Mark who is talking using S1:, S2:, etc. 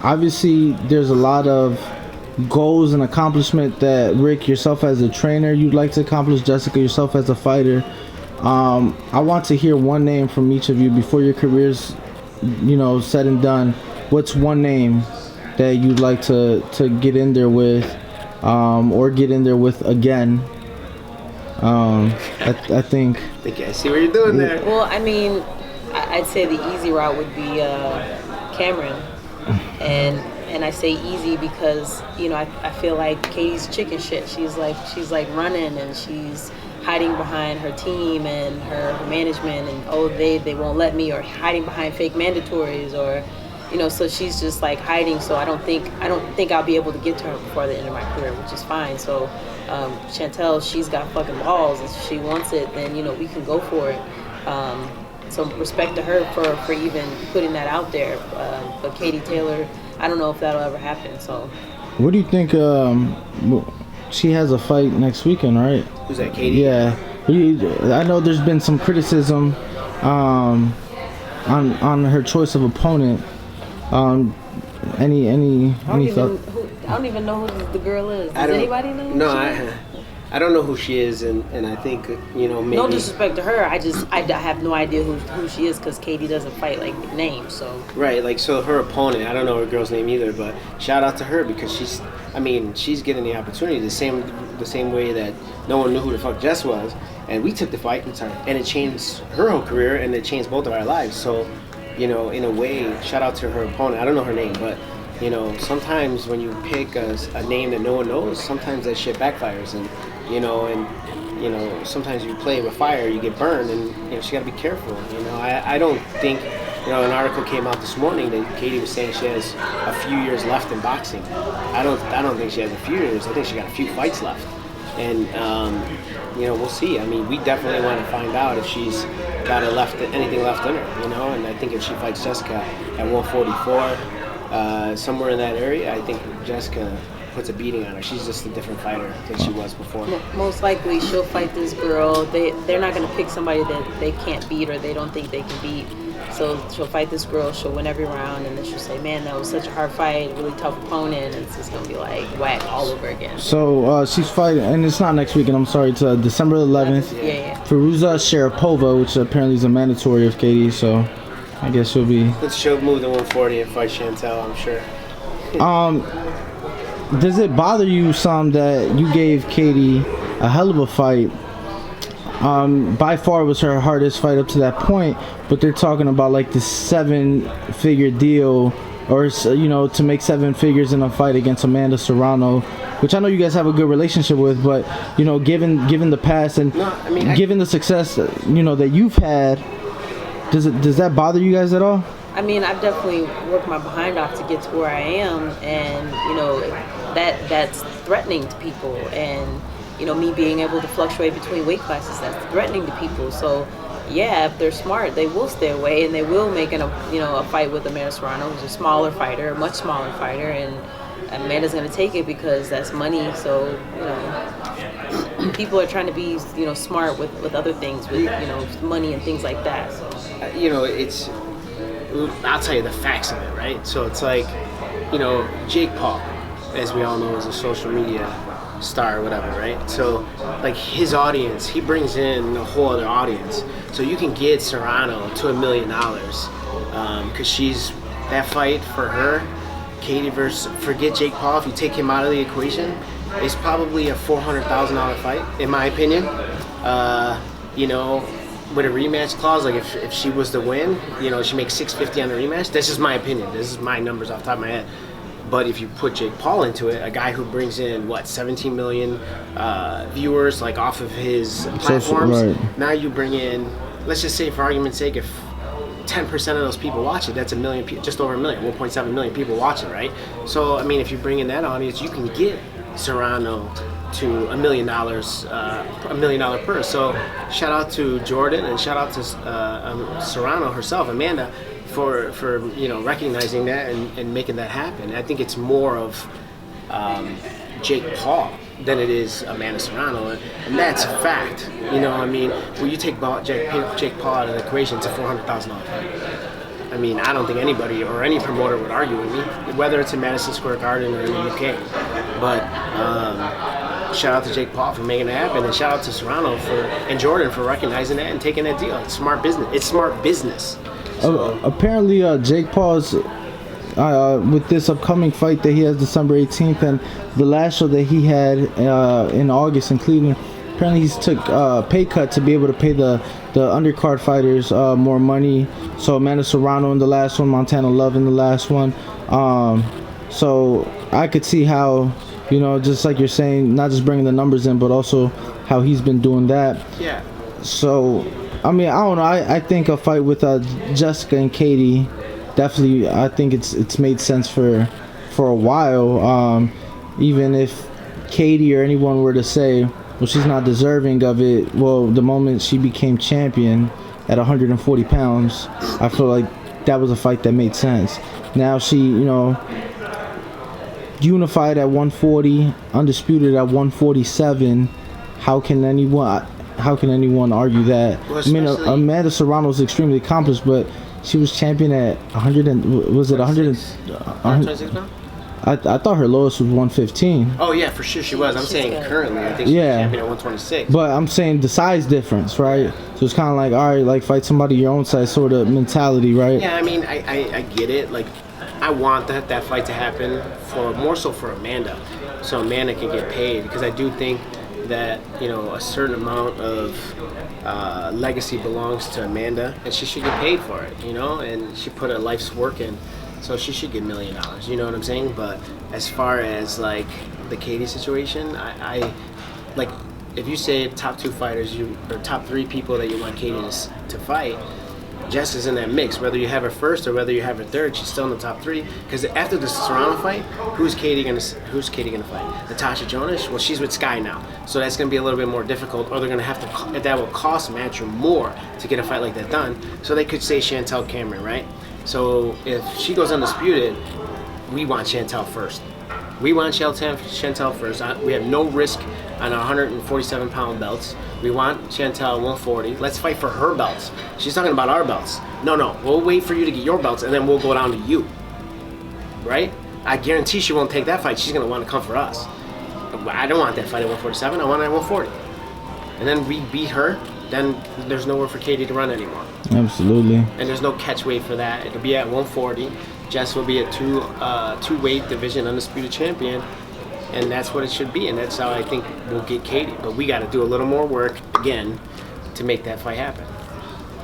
S1: obviously there's a lot of goals and accomplishment that Rick, yourself as a trainer, you'd like to accomplish. Jessica, yourself as a fighter. I want to hear one name from each of you before your career's, said and done. What's one name that you'd like to get in there with, or get in there with again? I think
S2: I see what you're doing there.
S3: Well, I mean, I'd say the easy route would be Cameron, and I say easy because I feel like Katie's chicken shit. She's like running and she's hiding behind her team and her management, and they won't let me, or hiding behind fake mandatories, or so she's just like hiding. So I don't think I'll be able to get to her before the end of my career, which is fine. So Chantelle, she's got fucking balls. If she wants it, then we can go for it. So respect to her for even putting that out there. But Katie Taylor, I don't know if that'll ever happen. So
S1: what do you think? She has a fight next weekend, right?
S2: Who's that, Katie?
S1: Yeah. I know there's been some criticism on her choice of opponent. Any thought?
S3: I don't even know who the girl is. Does anybody know?
S2: No, I don't know who she is, and I think maybe.
S3: No disrespect to her, I have no idea who she is because Katie doesn't fight like big names. So
S2: right, like so her opponent, I don't know her girl's name either, but shout out to her because she's getting the opportunity the same way that no one knew who the fuck Jess was, and we took the fight and it changed her whole career and it changed both of our lives. So in a way, shout out to her opponent. I don't know her name, but sometimes when you pick a name that no one knows, sometimes that shit backfires, and sometimes you play with fire, you get burned, and she got to be careful. I don't think an article came out this morning that Katie was saying she has a few years left in boxing. I don't think she has a few years. I think she got a few fights left, and we'll see. I mean, we definitely want to find out if she's got anything left in her, and I think if she fights Jessica at 144, somewhere in that area, I think Jessica puts a beating on her. She's just a different fighter than she was before.
S3: Most likely she'll fight this girl. They're not going to pick somebody that they can't beat or they don't think they can beat. So she'll fight this girl, she'll win every round, and then she'll say, man, that was such a hard fight, really tough opponent, and it's just going to be like whack all over again.
S1: So she's fighting, and it's not next weekend, I'm sorry, it's December 11th.
S3: Yeah.
S1: Firuza Sharapova, which apparently is a mandatory of Katie, so I guess she'll be...
S2: She'll move to 140 and fight Chantelle, I'm sure.
S1: Does it bother you some that you gave Katie a hell of a fight? By far was her hardest fight up to that point, but they're talking about like the 7-figure deal, or to make 7 figures in a fight against Amanda Serrano, which I know you guys have a good relationship with, but given the past and given the success that you've had, does that bother you guys at all?
S3: I mean, I've definitely worked my behind off to get to where I am, and that's threatening to people, and me being able to fluctuate between weight classes, that's threatening to people. So yeah, if they're smart, they will stay away, and they will make a fight with Amanda Serrano, who's a smaller fighter, a much smaller fighter, and Amanda's going to take it because that's money. So people are trying to be smart with other things, with money and things like that. So
S2: it's, I'll tell you the facts of it, right? So it's like Jake Paul, as we all know, is a social media star or whatever, right? So like his audience, he brings in a whole other audience. So you can get Serrano to $1 million because she's that fight for her. Katie versus, forget Jake Paul, if you take him out of the equation, it's probably a $400,000 fight, in my opinion. With a rematch clause, like if she was to win, she makes $650 on the rematch. That's just my opinion. This is my numbers off the top of my head. But if you put Jake Paul into it, a guy who brings in 17 million viewers like off of his platforms, right. Now you bring in, let's just say for argument's sake, if 10% of those people watch it, that's a million, just over a million, 1.7 million people watching, right? So I mean, if you bring in that audience, you can get Serrano to $1 million, $1 million purse. So shout out to Jordan and shout out to Serrano herself, Amanda, for recognizing that and making that happen. I think it's more of Jake Paul than it is Amanda Serrano, and that's a fact. When you take Jake Paul out of the equation, it's a $400,000 fight. I mean, I don't think anybody or any promoter would argue with me, whether it's in Madison Square Garden or in the UK. But shout out to Jake Paul for making it happen, and shout out to Serrano and Jordan for recognizing that and taking that deal. It's smart business. It's smart business. So,
S1: apparently, Jake Paul's with this upcoming fight that he has December 18th, and the last show that he had in August in Cleveland. Apparently, he's took a pay cut to be able to pay the undercard fighters more money. So Amanda Serrano in the last one, Montana Love in the last one. So I could see how, you know, just like you're saying, not just bringing the numbers in, but also how he's been doing that.
S2: yeah.
S1: So, I mean, I don't know. I think a fight with Jessica and Katie, definitely, I think it's made sense for a while. Even if Katie or anyone were to say, well, she's not deserving of it. Well, the moment she became champion at 140 pounds, I feel like that was a fight that made sense. Now she, you know, unified at 140, undisputed at 147. How can anyone argue that?
S2: Well,
S1: I mean, Amanda Serrano is extremely accomplished, but she was champion at 100 and was it 100?
S2: 126 pounds?
S1: I thought her lowest was 115.
S2: Oh yeah, for sure she was. I'm saying currently, I think she's champion at 126.
S1: But I'm saying the size difference, right? So it's kind of like, all right, like fight somebody your own size sort of mentality, right?
S2: Yeah, I mean, I get it. Like, I want that fight to happen more so for Amanda, so Amanda can get paid, because I do think that, you know, a certain amount of legacy belongs to Amanda, and she should get paid for it, you know, and she put her life's work in. So she should get $1 million, you know what I'm saying? But as far as like the Katie situation, I like, if you say top 2 fighters, or top 3 people that you want Katie to fight, Jess is in that mix. Whether you have her first or whether you have her third, she's still in the top 3. Because after the Serrano fight, who's Katie gonna fight? Natasha Jonas? Well, she's with Sky now, so that's gonna be a little bit more difficult. Or they're gonna have to. That will cost Matchroom more to get a fight like that done. So they could say Chantelle Cameron, right? So if she goes undisputed, we want Chantelle first. We want Chantelle first. We have no risk on our 147-pound belts. We want Chantelle 140. Let's fight for her belts. She's talking about our belts. No. We'll wait for you to get your belts, and then we'll go down to you. Right? I guarantee she won't take that fight. She's going to want to come for us. I don't want that fight at 147. I want it at 140. And then we beat her. Then there's nowhere for Katie to run anymore.
S1: Absolutely.
S2: And there's no catch weight for that. It'll be at 140. Jess will be a two-weight division undisputed champion, and that's what it should be. And that's how I think we'll get Katie. But we got to do a little more work again to make that fight happen.